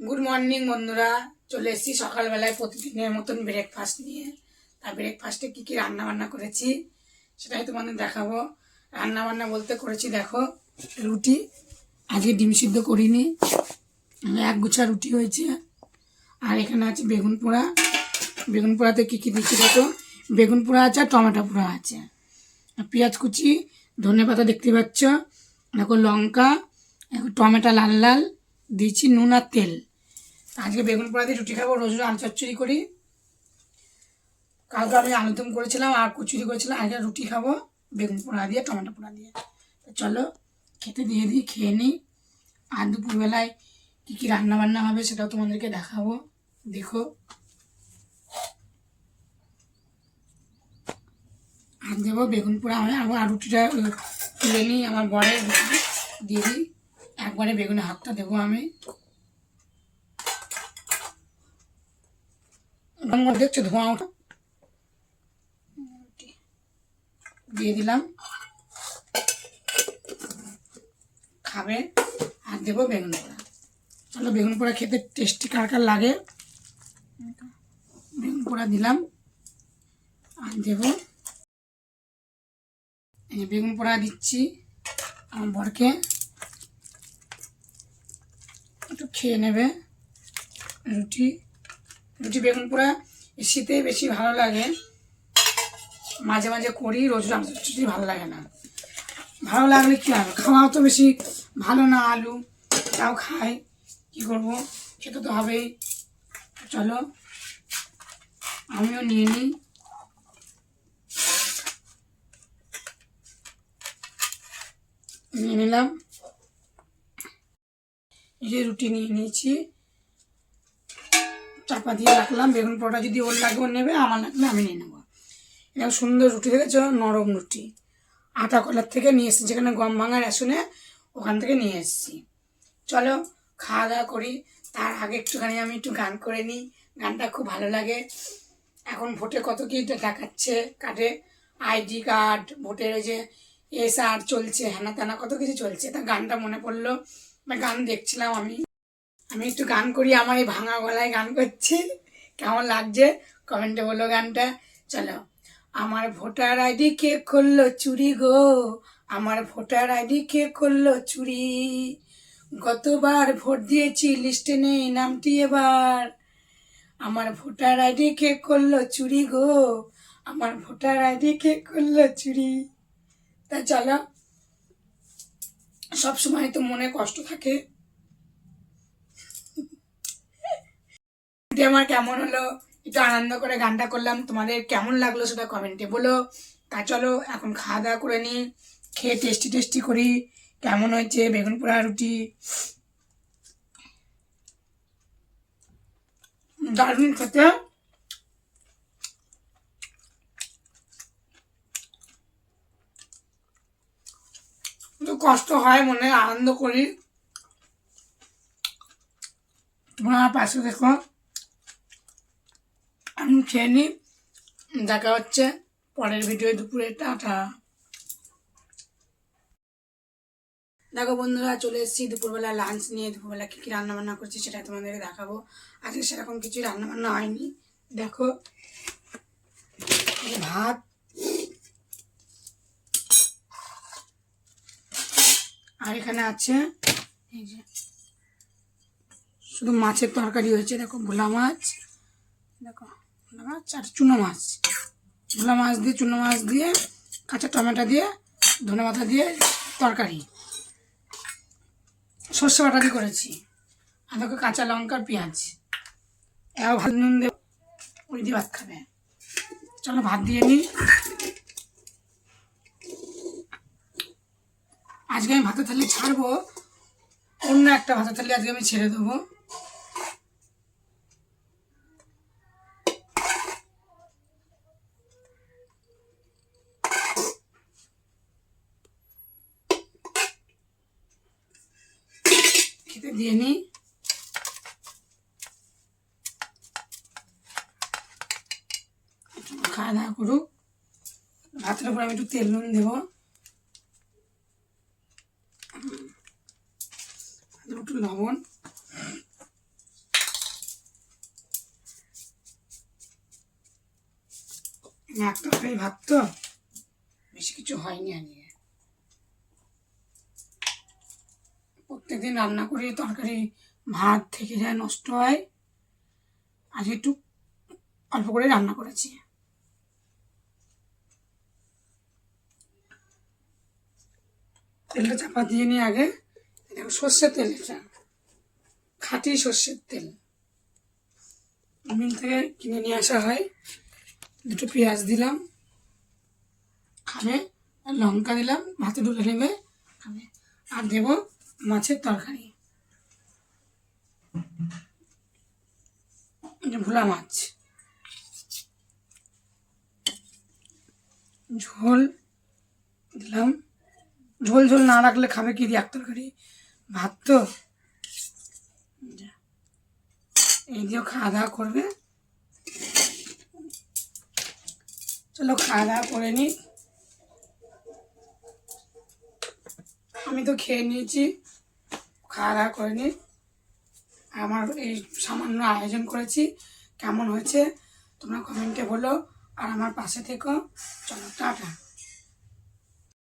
Good morning বন্ধুরা, চলে এসেছি সকালবেলায় প্রতিদিনের মতন ব্রেকফাস্ট নিয়ে। তার ব্রেকফাস্টে কী কী রান্নাবান্না করেছি সেটাই তোমাদের দেখাবো। রান্নাবান্না বলতে করেছি দেখো, রুটি, আজকে ডিম সিদ্ধ করিনি, এক গুছা রুটি হয়েছে। আর এখানে আছে বেগুন পোড়া। বেগুন পোড়াতে কী কী দিচ্ছি দেখো, বেগুন পোড়া আছে আর টমেটো পোড়া আছে, আর পেঁয়াজ কুচি, ধনে পাতা দেখতে পাচ্ছ, দেখো লঙ্কা, দেখো টমেটো লাল লাল দিয়েছি, নুন আর তেল। আজকে বেগুন পোড়া দিয়ে রুটি খাবো, রোজ রোজ আলু চচ্চড়ি করি। কালকে আমি আলুদম করেছিলাম আর কচুরি করেছিলাম, আজকে রুটি খাবো বেগুন পোড়া দিয়ে টমেটো পোড়া দিয়ে। তো চলো খেতে দিয়ে দিই, খেয়ে নিই। আর দুপুরবেলায় কী কী রান্নাবান্না হবে সেটাও তোমাদেরকে দেখাবো, দেখো। আর দেবো বেগুন পোড়া, আমি আর রুটিটা তুলে নিই, আমার বরের রুটি দিয়ে দিই, একবারে বেগুনের হাতটা দেবো আমি। দেখছো ধোঁয়া ওঠা, দিয়ে দিলাম, খাবে। আর দেবো বেগুন পোড়া। চলো বেগুন পোড়া খেতে টেস্টি কার কার লাগে, বেগুন পোড়া দিলাম। আর দেবো এই বেগুন পোড়া দিচ্ছি আমার বরকে, একটু খেয়ে নেবে। রুটি রুটি বেগুন পোড়া শীতে বেশি ভালো লাগে, মাঝে মাঝে করি, রোজ রুটি ভালো লাগে না। ভালো লাগলে কী হবে, খাওয়াও তো বেশি ভালো না, আলু তাও খাই, কী করবো, খেতে তো হবেই। চলো আমিও নিয়ে নিই। নিয়ে নিলাম, এই যে রুটি নিয়ে নিয়েছি, চাপা দিয়ে রাখলাম। বেগুন পোড়া যদি ওর লাগে ওর নেবে, আমার লাগলে আমি নিয়ে নেবো। এরকম সুন্দর রুটি দেখেছো, নরম রুটি, আটা কলার থেকে নিয়ে এসেছি, যেখানে গম ভাঙা রেশনে ওখান থেকে নিয়ে এসেছি। চলো খাওয়া দাওয়া করি। তার আগে একটুখানি আমি একটু গান করে নিই, গানটা খুব ভালো লাগে। এখন ভোটে কত কী দেখাচ্ছে, কার্ডে আইডি কার্ড, ভোটের ওই যে এসআর চলছে, হ্যানা ত্যানা কত কিছু চলছে, তা গানটা মনে পড়লো, গান দেখছিলাম আমি। আমি একটু গান করি, আমার এই ভাঙা গলায় গান করছি, কেমন লাগছে কমেন্টে বলো গানটা। চলো। আমার ভোটার আইডি কে করলো চুরি গো, আমার ভোটার আইডি কে করলো চুরি, গতবার ভোট দিয়েছি লিস্টে নেই নামটি এবার, আমার ভোটার আইডি কে করলো চুরি গো, আমার ভোটার আইডি কে করলো চুরি। তা চলো, সবসময় তো মনে কষ্ট থাকে। আমার কেমন হলো, একটু আনন্দ করে গানটা করলাম, তোমাদের কেমন লাগলো সেটা কমেন্টে বলো। তা চলো এখন খাওয়া দাওয়া করে নিই, খেয়ে টেস্টি টেস্টি করি। কেমন হয়েছে বেগুন পোড়া রুটি, দারুণ খেতে। একটু কষ্ট হয়, মনে আনন্দ করি। তোমরা আমার পাশে দেখো, আমি খেয়ে নিই, দেখা হচ্ছে পরের ভিডিও দুপুরে, টাটা। দেখো বন্ধুরা, চলে এসেছি দুপুরবেলা লাঞ্চ নিয়ে। দুপুরবেলা কী কী রান্নাবান্না করছি সেটা তোমাদেরকে দেখাবো। আজকে সেরকম কিছু রান্নাবান্না হয়নি, দেখো ভাত, আর এখানে আছে এই যে শুধু মাছের তরকারি হয়েছে, দেখো ভোলা মাছ, দেখো ভোলা মাছ আর চুনো মাছ, ভোলা মাছ দিয়ে চুনো মাছ দিয়ে কাঁচা টমেটো দিয়ে ধনে পাতা দিয়ে তরকারি, সর্ষে বাটা দিয়ে করেছি। আর দেখো কাঁচা লঙ্কার পেঁয়াজ, এও ভাত নুন দেব, ওই দিয়ে ভাত খাবে। চলো ভাত দিয়ে নিই। আজকে আমি ভাতের থালি ছাড়বো, অন্য একটা ভাতের থালি আজকে আমি ছেড়ে দেবো। খেতে দিয়ে নিই, খাওয়া দাওয়া করুক। ভাতের উপর আমি একটু তেল নুন দেবো, একটু লবণ, তরকারি ভাত তো বেশি কিছু হয়নি আজকে। প্রত্যেকদিন রান্না করি তরকারি ভাত থেকে যায়, নষ্ট হয়। আজকে একটু অল্প করে রান্না করেছি। তেলটা চাপা দিয়ে নিয়ে আগে দেখো সর্ষের তেল, এটা খাঁটি সর্ষের তেল, মিল থেকে কিনে নিয়ে আসা হয়। দুটো পেঁয়াজ দিলাম, খাবে, আর লঙ্কা দিলাম, ভাতে ঢুলে নেবে, খাবে। আর দেবো মাছের তরকারি, ভোলা মাছ, ঝোল দিলাম। ঝোল ঝোল না রাখলে খাবে কি দিয়ে এক তরকারি, ভাত তো। এই দিয়েও খাওয়া দাওয়া করবে। চলো খাওয়া দাওয়া করে নিই। আমি তো খেয়ে নিয়েছি, খাওয়া দাওয়া করে নিই। আমার এই সামান্য আয়োজন করেছি, কেমন হয়েছে তোমরা কমেন্টে বলো, আর আমার পাশে থেকো। চলো টাটা।